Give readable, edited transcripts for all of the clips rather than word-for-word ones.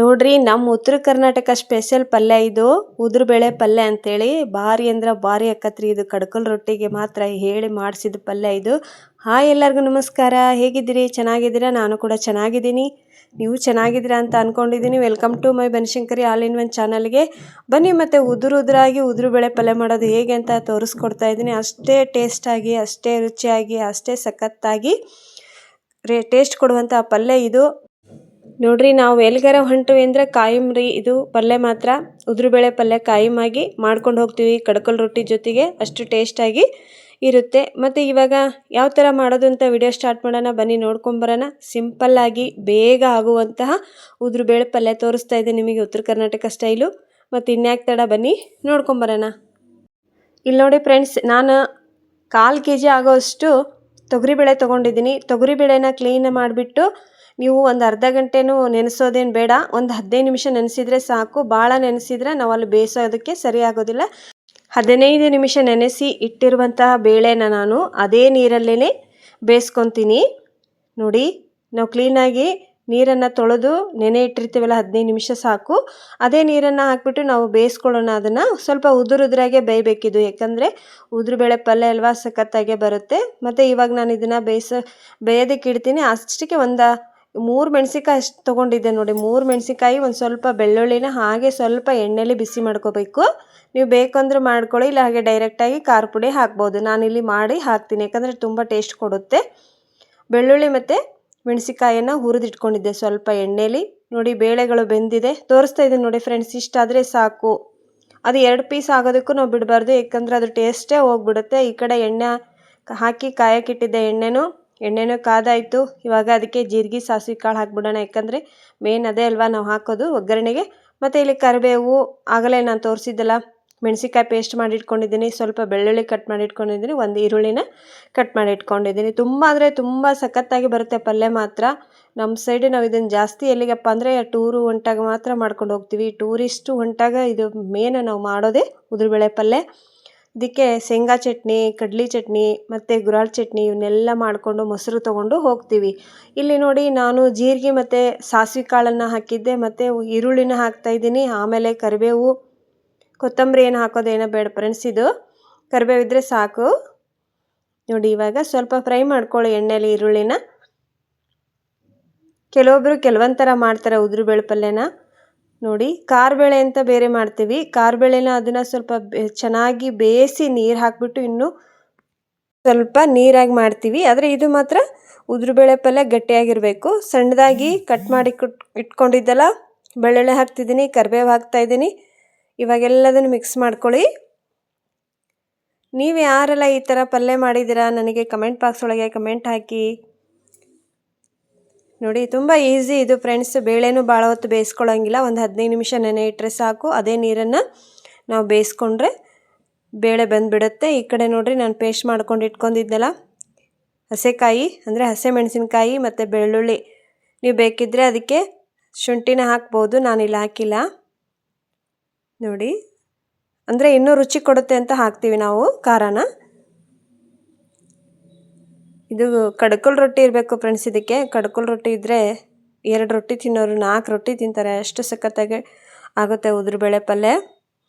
ನೋಡ್ರಿ ನಮ್ಮ ಉತ್ತರ ಕರ್ನಾಟಕ ಸ್ಪೆಷಲ್ ಪಲ್ಯ ಇದು ಉದುರುಬೇಳೆ ಪಲ್ಯ ಅಂತೇಳಿ ಭಾರಿ ಅಂದ್ರೆ ಭಾರಿ ಅಕ್ಕತ್ರಿ ಇದು ಕಡ್ಕಲ್ ರೊಟ್ಟಿಗೆ ಮಾತ್ರ ಹೇಳಿ ಮಾಡಿಸಿದ ಪಲ್ಯ ಇದು. ಹಾಯ್ ಎಲ್ಲರಿಗೂ ನಮಸ್ಕಾರ, ಹೇಗಿದ್ದೀರಿ? ಚೆನ್ನಾಗಿದ್ದೀರಾ? ನಾನು ಕೂಡ ಚೆನ್ನಾಗಿದ್ದೀನಿ, ನೀವು ಚೆನ್ನಾಗಿದ್ದೀರಾ ಅಂತ ಅಂದ್ಕೊಂಡಿದ್ದೀನಿ. Welcome to my Banashankari all in one ಚಾನಲ್ಗೆ ಬನ್ನಿ. ಮತ್ತು ಉದುರುದ್ರಾಗಿ ಉದುರುಬೇಳೆ ಪಲ್ಯ ಮಾಡೋದು ಹೇಗೆ ಅಂತ ತೋರಿಸ್ಕೊಡ್ತಾ ಇದ್ದೀನಿ. ಅಷ್ಟೇ ಟೇಸ್ಟಾಗಿ, ಅಷ್ಟೇ ರುಚಿಯಾಗಿ, ಅಷ್ಟೇ ಸಖತ್ತಾಗಿ ಟೇಸ್ಟ್ ಕೊಡುವಂಥ ಪಲ್ಯ ಇದು. ನೋಡ್ರಿ, ನಾವು ಎಲ್ಗಾರ ಹೊಂಟಿವಿ ಅಂದರೆ ಕಾಯಂ ರೀ ಇದು ಪಲ್ಯ ಮಾತ್ರ. ಉದುರುಬೇಳೆ ಪಲ್ಯ ಕಾಯಮಾಗಿ ಮಾಡ್ಕೊಂಡು ಹೋಗ್ತೀವಿ ಕಡ್ಕಲ್ ರೊಟ್ಟಿ ಜೊತೆಗೆ, ಅಷ್ಟು ಟೇಸ್ಟಾಗಿ ಇರುತ್ತೆ. ಮತ್ತು ಇವಾಗ ಯಾವ ಥರ ಮಾಡೋದು ಅಂತ ವಿಡಿಯೋ ಸ್ಟಾರ್ಟ್ ಮಾಡೋಣ ಬನ್ನಿ, ನೋಡ್ಕೊಂಬರೋಣ. ಸಿಂಪಲ್ಲಾಗಿ ಬೇಗ ಆಗುವಂತಹ ಉದುರುಬೇಳೆ ಪಲ್ಯ ತೋರಿಸ್ತಾ ಇದೆ ನಿಮಗೆ ಉತ್ತರ ಕರ್ನಾಟಕ ಸ್ಟೈಲು. ಮತ್ತು ಇನ್ಯಾಕೆ ತಡ, ಬನ್ನಿ ನೋಡ್ಕೊಂಬರೋಣ. ಇಲ್ಲಿ ನೋಡಿ ಫ್ರೆಂಡ್ಸ್, ನಾನು 1/4 kg ಆಗೋಷ್ಟು ತೊಗರಿಬೇಳೆ ತೊಗೊಂಡಿದ್ದೀನಿ. ತೊಗರಿಬೇಳೆನ ಕ್ಲೀನ್ ಮಾಡಿಬಿಟ್ಟು ನೀವು ಒಂದು ಅರ್ಧ ಗಂಟೆನೂ ನೆನೆಸೋದೇನು ಬೇಡ, ಒಂದು 15 ನಿಮಿಷ ನೆನೆಸಿದರೆ ಸಾಕು. ಭಾಳ ನೆನೆಸಿದ್ರೆ ನಾವು ಅಲ್ಲಿ ಬೇಯಿಸೋದಕ್ಕೆ ಸರಿ ಆಗೋದಿಲ್ಲ. 15 ನಿಮಿಷ ನೆನೆಸಿ ಇಟ್ಟಿರುವಂತಹ ಬೇಳೆನ ನಾನು ಅದೇ ನೀರಲ್ಲೇ ಬೇಯಿಸ್ಕೊತೀನಿ. ನೋಡಿ, ನಾವು ಕ್ಲೀನಾಗಿ ನೀರನ್ನು ತೊಳೆದು ನೆನೆ ಇಟ್ಟಿರ್ತೀವಲ್ಲ 15 ನಿಮಿಷ ಸಾಕು. ಅದೇ ನೀರನ್ನು ಹಾಕ್ಬಿಟ್ಟು ನಾವು ಬೇಯಿಸ್ಕೊಳ್ಳೋಣ. ಅದನ್ನು ಸ್ವಲ್ಪ ಉದುರಾಗೆ ಬೇಯಬೇಕಿದು, ಯಾಕಂದರೆ ಉದುರುಬೇಳೆ ಪಲ್ಯ ಅಲ್ವಾ, ಸಖತ್ತಾಗೆ ಬರುತ್ತೆ. ಮತ್ತು ಇವಾಗ ನಾನು ಇದನ್ನು ಬೇಯೋದಕ್ಕೆ ಇಡ್ತೀನಿ. ಅಷ್ಟಕ್ಕೆ ಒಂದು 3 ಮೆಣಸಿನ್ಕಾಯಿ ಅಷ್ಟು ತೊಗೊಂಡಿದ್ದೆ ನೋಡಿ. 3 ಮೆಣಸಿನ್ಕಾಯಿ, ಒಂದು ಸ್ವಲ್ಪ ಬೆಳ್ಳುಳ್ಳಿನ ಹಾಗೆ ಸ್ವಲ್ಪ ಎಣ್ಣೆಲಿ ಬಿಸಿ ಮಾಡ್ಕೋಬೇಕು. ನೀವು ಬೇಕಂದ್ರೆ ಮಾಡ್ಕೊಳ್ಳಿ, ಇಲ್ಲ ಹಾಗೆ ಡೈರೆಕ್ಟಾಗಿ ಖಾರ ಪುಡಿ ಹಾಕ್ಬೋದು. ನಾನಿಲ್ಲಿ ಮಾಡಿ ಹಾಕ್ತೀನಿ, ಯಾಕಂದರೆ ತುಂಬ ಟೇಸ್ಟ್ ಕೊಡುತ್ತೆ. ಬೆಳ್ಳುಳ್ಳಿ ಮತ್ತು ಮೆಣಸಿನ್ಕಾಯನ್ನು ಹುರಿದಿಟ್ಕೊಂಡಿದ್ದೆ ಸ್ವಲ್ಪ ಎಣ್ಣೆಲಿ. ನೋಡಿ, ಬೇಳೆಗಳು ಬೆಂದಿದೆ, ತೋರಿಸ್ತಾ ಇದ್ದೀನಿ ನೋಡಿ ಫ್ರೆಂಡ್ಸ್. ಇಷ್ಟಾದರೆ ಸಾಕು. ಅದು 2 ಪೀಸ್ ಆಗೋದಕ್ಕೂ ನಾವು ಬಿಡಬಾರ್ದು, ಯಾಕಂದರೆ ಅದು ಟೇಸ್ಟೇ ಹೋಗ್ಬಿಡುತ್ತೆ. ಈ ಕಡೆ ಎಣ್ಣೆ ಹಾಕಿ ಕಾಯಕ್ಕಿಟ್ಟಿದ್ದೆ, ಎಣ್ಣೆನೂ ಕಾದಾಯಿತು. ಇವಾಗ ಅದಕ್ಕೆ ಜೀರಿಗೆ ಸಾಸಿವೆ ಕಾಳು ಹಾಕ್ಬಿಡೋಣ, ಯಾಕಂದರೆ ಮೇನ್ ಅದೇ ಅಲ್ವಾ ನಾವು ಹಾಕೋದು ಒಗ್ಗರಣೆಗೆ. ಮತ್ತು ಇಲ್ಲಿ ಕರಿಬೇವು, ಆಗಲೇ ನಾನು ತೋರಿಸಿದ್ದಲ್ಲ, ಮೆಣಸಿನ್ಕಾಯಿ ಪೇಸ್ಟ್ ಮಾಡಿ ಇಟ್ಕೊಂಡಿದ್ದೀನಿ, ಸ್ವಲ್ಪ ಬೆಳ್ಳುಳ್ಳಿ ಕಟ್ ಮಾಡಿ ಇಟ್ಕೊಂಡಿದ್ದೀನಿ, ಒಂದು ಈರುಳ್ಳಿನ ಕಟ್ ಮಾಡಿ ಇಟ್ಕೊಂಡಿದ್ದೀನಿ. ತುಂಬ ಅಂದರೆ ತುಂಬ ಸಖತ್ತಾಗಿ ಬರುತ್ತೆ ಪಲ್ಯ ಮಾತ್ರ. ನಮ್ಮ ಸೈಡ್ ನಾವು ಇದನ್ನು ಜಾಸ್ತಿ ಎಲ್ಲಿಗಪ್ಪ ಅಂದರೆ ಟೂರು ಹೊಂಟಾಗ ಮಾತ್ರ ಮಾಡ್ಕೊಂಡು ಹೋಗ್ತೀವಿ. ಟೂರಿಸ್ಟು ಹೊಂಟಾಗ ಇದು ಮೇನ್ ನಾವು ಮಾಡೋದೇ ಉದುರುಬೇಳೆ ಪಲ್ಯ. ಇದಕ್ಕೆ ಶೇಂಗಾ ಚಟ್ನಿ, ಕಡ್ಲಿ ಚಟ್ನಿ ಮತ್ತು ಗುರಾಳ್ ಚಟ್ನಿ ಇವನ್ನೆಲ್ಲ ಮಾಡಿಕೊಂಡು ಮೊಸರು ತೊಗೊಂಡು ಹೋಗ್ತೀವಿ. ಇಲ್ಲಿ ನೋಡಿ, ನಾನು ಜೀರಿಗೆ ಮತ್ತು ಸಾಸಿವೆ ಕಾಳನ್ನು ಹಾಕಿದ್ದೆ, ಮತ್ತು ಈರುಳ್ಳಿನ ಹಾಕ್ತಾಯಿದ್ದೀನಿ. ಆಮೇಲೆ ಕರಿಬೇವು, ಕೊತ್ತಂಬರಿ ಏನು ಹಾಕೋದೇನೋ ಬೇಡ ಫ್ರೆಂಡ್ಸ್, ಇದು ಕರಿಬೇವು ಇದ್ದರೆ ಸಾಕು. ನೋಡಿ, ಇವಾಗ ಸ್ವಲ್ಪ ಫ್ರೈ ಮಾಡ್ಕೊಳ್ಳಿ ಎಣ್ಣೆಲಿ ಈರುಳ್ಳಿನ. ಕೆಲವೊಬ್ಬರು ಕೆಲವೊಂದು ಥರ ಮಾಡ್ತಾರೆ ಉದುರುಬೇಳೆ ಪಲ್ಯನ. ನೋಡಿ, ಕಾರ್ಬೇಳೆ ಅಂತ ಬೇರೆ ಮಾಡ್ತೀವಿ. ಕಾರ್ಬೇಳೆನ ಅದನ್ನು ಸ್ವಲ್ಪ ಚೆನ್ನಾಗಿ ಬೇಯಿಸಿ ನೀರು ಹಾಕಿಬಿಟ್ಟು ಇನ್ನೂ ಸ್ವಲ್ಪ ನೀರಾಗಿ ಮಾಡ್ತೀವಿ. ಆದರೆ ಇದು ಮಾತ್ರ ಉದುರುಬೇಳೆ ಪಲ್ಯ ಗಟ್ಟಿಯಾಗಿರಬೇಕು. ಸಣ್ಣದಾಗಿ ಕಟ್ ಮಾಡಿ ಇಟ್ಕೊಂಡಿದ್ದಲ್ಲ, ಬೆಳ್ಳುಳ್ಳಿ ಹಾಕ್ತಿದ್ದೀನಿ, ಕರಿಬೇವು ಹಾಕ್ತಾಯಿದ್ದೀನಿ. ಇವಾಗೆಲ್ಲದನ್ನು ಮಿಕ್ಸ್ ಮಾಡ್ಕೊಳ್ಳಿ. ನೀವು ಯಾರೆಲ್ಲ ಈ ಥರ ಪಲ್ಯ ಮಾಡಿದ್ದೀರಾ ನನಗೆ ಕಮೆಂಟ್ ಬಾಕ್ಸ್ ಒಳಗೆ ಕಮೆಂಟ್ ಹಾಕಿ. ನೋಡಿ, ತುಂಬ ಈಸಿ ಇದು ಫ್ರೆಂಡ್ಸ್. ಬೇಳೆನೂ ಭಾಳ ಹೊತ್ತು ಬೇಯಿಸ್ಕೊಳ್ಳೋಂಗಿಲ್ಲ, ಒಂದು 15 ನಿಮಿಷ ನೆನೆ ಇಟ್ಟರೆ ಸಾಕು. ಅದೇ ನೀರನ್ನು ನಾವು ಬೇಯಿಸ್ಕೊಂಡ್ರೆ ಬೇಳೆ ಬಂದುಬಿಡುತ್ತೆ. ಈ ಕಡೆ ನೋಡಿರಿ, ನಾನು ಪೇಸ್ಟ್ ಮಾಡ್ಕೊಂಡು ಇಟ್ಕೊಂಡಿದ್ದೆಲ್ಲ ಹಸೆಕಾಯಿ ಅಂದರೆ ಹಸೆ ಮೆಣಸಿನ್ಕಾಯಿ ಮತ್ತು ಬೆಳ್ಳುಳ್ಳಿ. ನೀವು ಬೇಕಿದ್ದರೆ ಅದಕ್ಕೆ ಶುಂಠಿನ ಹಾಕ್ಬೋದು, ನಾನಿಲ್ಲಿ ಹಾಕಿಲ್ಲ. ನೋಡಿ, ಅಂದರೆ ಇನ್ನೂ ರುಚಿ ಕೊಡುತ್ತೆ ಅಂತ ಹಾಕ್ತೀವಿ ನಾವು ಖಾರನ. ಇದು ಕಡ್ಕಲ್ ರೊಟ್ಟಿ ಇರಬೇಕು ಫ್ರೆಂಡ್ಸ್. ಇದಕ್ಕೆ ಕಡ್ಕಲ್ ರೊಟ್ಟಿ ಇದ್ದರೆ 2 ರೊಟ್ಟಿ ತಿನ್ನೋರು 4 ರೊಟ್ಟಿ ತಿಂತಾರೆ, ಅಷ್ಟು ಸಖತ್ತಾಗಿ ಆಗುತ್ತೆ ಉದುರುಬೇಳೆ ಪಲ್ಯ.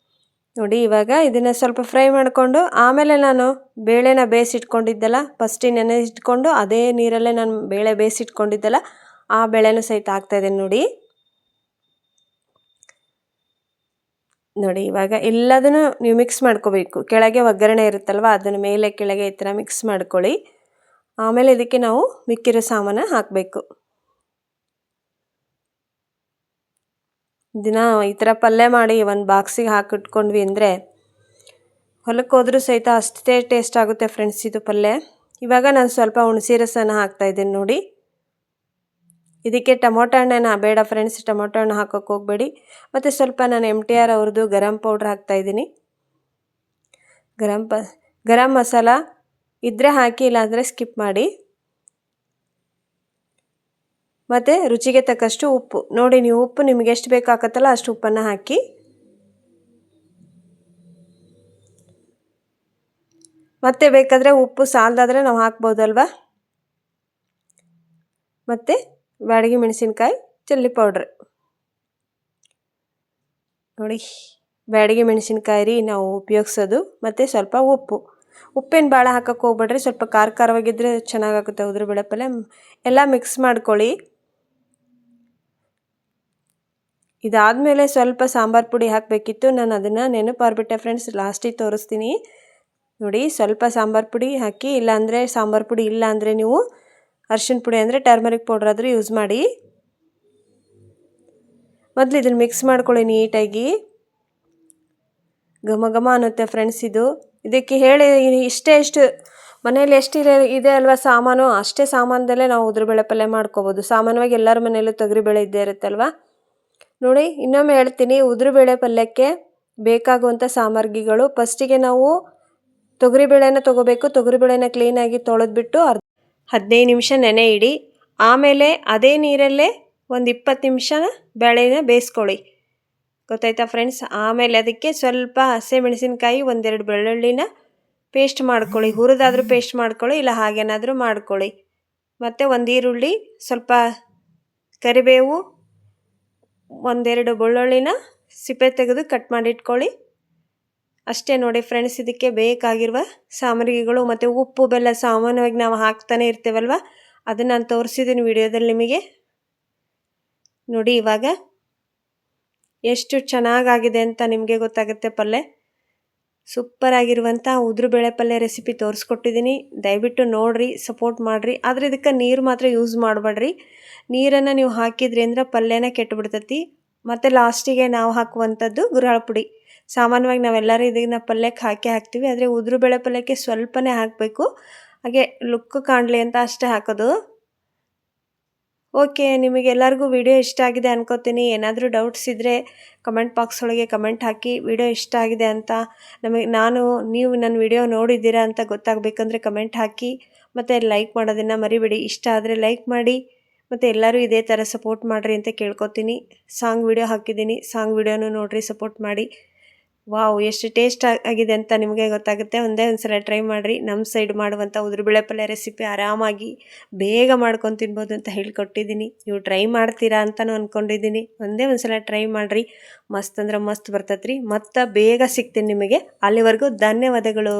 ನೋಡಿ, ಇವಾಗ ಇದನ್ನು ಸ್ವಲ್ಪ ಫ್ರೈ ಮಾಡಿಕೊಂಡು ಆಮೇಲೆ ನಾನು ಬೇಳೆನ ಬೇಯಿಸಿಟ್ಕೊಂಡಿದ್ದೆಲ್ಲ ಫಸ್ಟಿಗೆ ನೆನೆ ಇಟ್ಕೊಂಡು ಅದೇ ನೀರಲ್ಲೇ ನಾನು ಬೇಳೆ ಬೇಯಿಸಿಟ್ಕೊಂಡಿದ್ದೆಲ್ಲ ಆ ಬೇಳೆನೂ ಸಹಿತ ಹಾಕ್ತಾಯಿದ್ದೇನೆ. ನೋಡಿ, ಇವಾಗ ಎಲ್ಲದನ್ನು ನೀವು ಮಿಕ್ಸ್ ಮಾಡ್ಕೋಬೇಕು. ಕೆಳಗೆ ಒಗ್ಗರಣೆ ಇರುತ್ತಲ್ವ, ಅದನ್ನು ಮೇಲೆ ಕೆಳಗೆ ಈ ಥರ ಮಿಕ್ಸ್ ಮಾಡ್ಕೊಳ್ಳಿ. ಆಮೇಲೆ ಇದಕ್ಕೆ ನಾವು ಮಿಕ್ಕಿರೋ ಸಾಮಾನು ಹಾಕಬೇಕು. ದಿನ ಈ ಥರ ಪಲ್ಯ ಮಾಡಿ ಒಂದು ಬಾಕ್ಸಿಗೆ ಹಾಕಿಟ್ಕೊಂಡ್ವಿ ಅಂದರೆ ಹೊಲಕ್ಕೆ ಹೋದ್ರೂ ಸಹಿತ ಅಷ್ಟೇ ಟೇಸ್ಟ್ ಆಗುತ್ತೆ ಫ್ರೆಂಡ್ಸ್ ಇದು ಪಲ್ಯ. ಇವಾಗ ನಾನು ಸ್ವಲ್ಪ ಹುಣಸೆ ರಸನ ಹಾಕ್ತಾಯಿದ್ದೀನಿ. ನೋಡಿ, ಇದಕ್ಕೆ ಟೊಮೊಟೊ ಹಣ್ಣೇನ ಬೇಡ ಫ್ರೆಂಡ್ಸ್, ಟೊಮೊಟೊ ಹಣ್ಣು ಹಾಕೋಕ್ಕೆ ಹೋಗಬೇಡಿ. ಮತ್ತು ಸ್ವಲ್ಪ ನಾನು MTR ಅವ್ರದ್ದು ಗರಂ ಪೌಡ್ರ್ ಹಾಕ್ತಾಯಿದ್ದೀನಿ. ಗರಂ ಮಸಾಲ ಇದ್ದರೆ ಹಾಕಿ, ಇಲ್ಲಾಂದರೆ ಸ್ಕಿಪ್ ಮಾಡಿ. ಮತ್ತು ರುಚಿಗೆ ತಕ್ಕಷ್ಟು ಉಪ್ಪು. ನೋಡಿ, ನೀವು ಉಪ್ಪು ನಿಮಗೆ ಎಷ್ಟು ಬೇಕಾಗತ್ತಲ್ಲ ಅಷ್ಟು ಉಪ್ಪನ್ನು ಹಾಕಿ. ಮತ್ತೆ ಬೇಕಾದರೆ ಉಪ್ಪು ಸಾಲದಾದರೆ ನಾವು ಹಾಕ್ಬೋದಲ್ವ. ಮತ್ತು ಬ್ಯಾಡಗಿ ಮೆಣಸಿನ್ಕಾಯಿ ಚಿಲ್ಲಿ ಪೌಡ್ರ್. ನೋಡಿ ಬ್ಯಾಡಗಿ ಮೆಣಸಿನ್ಕಾಯಿ ರೀ ನಾವು ಉಪಯೋಗಿಸೋದು, ಮತ್ತು ಸ್ವಲ್ಪ ಉಪ್ಪು. ಉಪ್ಪೇನು ಭಾಳ ಹಾಕಕ್ಕೆ ಹೋಗ್ಬೇಡ್ರಿ, ಸ್ವಲ್ಪ ಖಾರ ಖಾರವಾಗಿದ್ದರೆ ಚೆನ್ನಾಗಾಗುತ್ತೆ ಉದುರುಬೇಳೆ ಪಲ್ಯ. ಎಲ್ಲ ಮಿಕ್ಸ್ ಮಾಡ್ಕೊಳ್ಳಿ. ಇದಾದಮೇಲೆ ಸ್ವಲ್ಪ ಸಾಂಬಾರು ಪುಡಿ ಹಾಕಬೇಕಿತ್ತು, ನಾನು ಅದನ್ನು ನೆನಪಾರ್ಬಿಟ್ಟೆ ಫ್ರೆಂಡ್ಸ್, ಲಾಸ್ಟಿಗೆ ತೋರಿಸ್ತೀನಿ. ನೋಡಿ ಸ್ವಲ್ಪ ಸಾಂಬಾರು ಪುಡಿ ಹಾಕಿ, ಇಲ್ಲಾಂದರೆ ಸಾಂಬಾರು ಪುಡಿ ಇಲ್ಲ ಅಂದರೆ ನೀವು ಅರಿಶಿನ ಪುಡಿ ಅಂದರೆ ಟರ್ಮರಿಕ್ ಪೌಡ್ರ್ ಆದರೂ ಯೂಸ್ ಮಾಡಿ. ಮೊದಲು ಇದನ್ನು ಮಿಕ್ಸ್ ಮಾಡ್ಕೊಳ್ಳಿ ನೀಟಾಗಿ. ಘಮ ಘಮ ಅನ್ನುತ್ತೆ ಫ್ರೆಂಡ್ಸ್ ಇದು. ಇದಕ್ಕೆ ಹೇಳಿ ಇಷ್ಟು ಮನೇಲಿ ಎಷ್ಟು ಇದೆ ಅಲ್ವಾ ಸಾಮಾನು, ಅಷ್ಟೇ ಸಾಮಾನದಲ್ಲೇ ನಾವು ಉದುರುಬೇಳೆ ಪಲ್ಯ ಮಾಡ್ಕೋಬೋದು. ಸಾಮಾನ್ಯವಾಗಿ ಎಲ್ಲರ ಮನೆಯಲ್ಲೂ ತೊಗರಿಬೇಳೆ ಇದ್ದೇ ಇರುತ್ತಲ್ವ. ನೋಡಿ ಇನ್ನೊಮ್ಮೆ ಹೇಳ್ತೀನಿ, ಉದುರುಬೇಳೆ ಪಲ್ಯಕ್ಕೆ ಬೇಕಾಗುವಂಥ ಸಾಮಗ್ರಿಗಳು. ಫಸ್ಟಿಗೆ ನಾವು ತೊಗರಿಬೇಳೆನ ತೊಗೋಬೇಕು. ತೊಗರಿಬೇಳೆನ ಕ್ಲೀನಾಗಿ ತೊಳೆದ್ಬಿಟ್ಟು 15 ನಿಮಿಷ ನೆನೆ ಇಡಿ. ಆಮೇಲೆ ಅದೇ ನೀರಲ್ಲೇ ಒಂದು 20 ನಿಮಿಷ ಬೇಳೆನ ಬೇಯಿಸ್ಕೊಳ್ಳಿ. ಗೊತ್ತಾಯ್ತಾ ಫ್ರೆಂಡ್ಸ್? ಆಮೇಲೆ ಅದಕ್ಕೆ ಸ್ವಲ್ಪ ಹಸಿಮೆಣಸಿನ್ಕಾಯಿ, ಒಂದೆರಡು ಬೆಳ್ಳುಳ್ಳಿನ ಪೇಸ್ಟ್ ಮಾಡ್ಕೊಳ್ಳಿ. ಹುರಿದಾದರೂ ಪೇಸ್ಟ್ ಮಾಡ್ಕೊಳ್ಳಿ, ಇಲ್ಲ ಹಾಗೇನಾದರೂ ಮಾಡ್ಕೊಳ್ಳಿ. ಮತ್ತು ಒಂದು ಈರುಳ್ಳಿ, ಸ್ವಲ್ಪ ಕರಿಬೇವು, ಒಂದೆರಡು ಬೆಳ್ಳುಳ್ಳಿನ ಸಿಪ್ಪೆ ತೆಗೆದು ಕಟ್ ಮಾಡಿ ಇಟ್ಕೊಳ್ಳಿ. ಅಷ್ಟೇ ನೋಡಿ ಫ್ರೆಂಡ್ಸ್, ಇದಕ್ಕೆ ಬೇಕಾಗಿರುವ ಸಾಮಗ್ರಿಗಳು. ಮತ್ತು ಉಪ್ಪು ಬೆಲ್ಲ ಸಾಮಾನ್ಯವಾಗಿ ನಾವು ಹಾಕ್ತಾನೆ ಇರ್ತೇವಲ್ವ, ಅದನ್ನು ನಾನು ತೋರಿಸಿದ್ದೀನಿ ವಿಡಿಯೋದಲ್ಲಿ ನಿಮಗೆ. ನೋಡಿ ಇವಾಗ ಎಷ್ಟು ಚೆನ್ನಾಗಾಗಿದೆ ಅಂತ ನಿಮಗೆ ಗೊತ್ತಾಗುತ್ತೆ ಪಲ್ಯ. ಸೂಪರ್ ಆಗಿರುವಂಥ ಉದುರುಬೇಳೆ ಪಲ್ಯ ರೆಸಿಪಿ ತೋರಿಸ್ಕೊಟ್ಟಿದ್ದೀನಿ. ದಯವಿಟ್ಟು ನೋಡಿರಿ, ಸಪೋರ್ಟ್ ಮಾಡಿರಿ. ಆದರೆ ಇದಕ್ಕೆ ನೀರು ಮಾತ್ರ ಯೂಸ್ ಮಾಡಬೇಡ್ರಿ. ನೀರನ್ನು ನೀವು ಹಾಕಿದ್ರಿ ಅಂದ್ರೆ ಪಲ್ಯನ ಕೆಟ್ಟುಬಿಡ್ತೈತಿ. ಮತ್ತು ಲಾಸ್ಟಿಗೆ ನಾವು ಹಾಕುವಂಥದ್ದು ಗುರಾಳ ಪುಡಿ. ಸಾಮಾನ್ಯವಾಗಿ ನಾವೆಲ್ಲರೂ ಇದನ್ನು ಪಲ್ಯಕ್ಕೆ ಹಾಕ್ತೀವಿ, ಆದರೆ ಉದುರುಬೇಳೆ ಪಲ್ಯಕ್ಕೆ ಸ್ವಲ್ಪನೇ ಹಾಕಬೇಕು. ಹಾಗೆ ಲುಕ್ ಕಾಣಲಿ ಅಂತ ಅಷ್ಟೇ ಹಾಕೋದು. ಓಕೆ, ನಿಮಗೆಲ್ಲರಿಗೂ ವಿಡಿಯೋ ಇಷ್ಟ ಆಗಿದೆ ಅನ್ಕೋತೀನಿ. ಏನಾದರೂ ಡೌಟ್ಸ್ ಇದ್ದರೆ ಕಮೆಂಟ್ ಬಾಕ್ಸ್ ಒಳಗೆ ಕಮೆಂಟ್ ಹಾಕಿ. ವಿಡಿಯೋ ಇಷ್ಟ ಆಗಿದೆ ಅಂತ ನೀವು ನನ್ನ ವಿಡಿಯೋ ನೋಡಿದ್ದೀರಾ ಅಂತ ಗೊತ್ತಾಗಬೇಕಂದ್ರೆ ಕಮೆಂಟ್ ಹಾಕಿ. ಮತ್ತು ಲೈಕ್ ಮಾಡೋದನ್ನು ಮರಿಬೇಡಿ. ಇಷ್ಟ ಆದರೆ ಲೈಕ್ ಮಾಡಿ. ಮತ್ತು ಎಲ್ಲರೂ ಇದೇ ಥರ ಸಪೋರ್ಟ್ ಮಾಡಿರಿ ಅಂತ ಕೇಳ್ಕೊತೀನಿ. ಸಾಂಗ್ ವಿಡಿಯೋ ಹಾಕಿದ್ದೀನಿ, ಸಾಂಗ್ ವಿಡಿಯೋನು ನೋಡಿರಿ, ಸಪೋರ್ಟ್ ಮಾಡಿ. ವಾವ್, ಎಷ್ಟು ಟೇಸ್ಟ್ ಆಗಿದೆ ಅಂತ ನಿಮಗೆ ಗೊತ್ತಾಗುತ್ತೆ. ಒಂದೇ ಒಂದು ಸಲ ಟ್ರೈ ಮಾಡಿರಿ. ನಮ್ಮ ಸೈಡ್ ಮಾಡುವಂಥ ಉದುರುಬೇಳೆ ಪಲ್ಯ ರೆಸಿಪಿ ಆರಾಮಾಗಿ ಬೇಗ ಮಾಡ್ಕೊಂಡು ತಿನ್ಬೋದು ಅಂತ ಹೇಳ್ಕೊಟ್ಟಿದ್ದೀನಿ. ನೀವು ಟ್ರೈ ಮಾಡ್ತೀರಾ ಅಂತಲೂ ಅಂದ್ಕೊಂಡಿದ್ದೀನಿ. ಒಂದೇ ಒಂದು ಸಲ ಟ್ರೈ ಮಾಡಿರಿ, ಮಸ್ತ್ ಅಂದ್ರೆ ಮಸ್ತ್ ಬರ್ತೈತೆ ರೀ. ಮತ್ತು ಬೇಗ ಸಿಗ್ತೀನಿ ನಿಮಗೆ. ಅಲ್ಲಿವರೆಗೂ ಧನ್ಯವಾದಗಳು.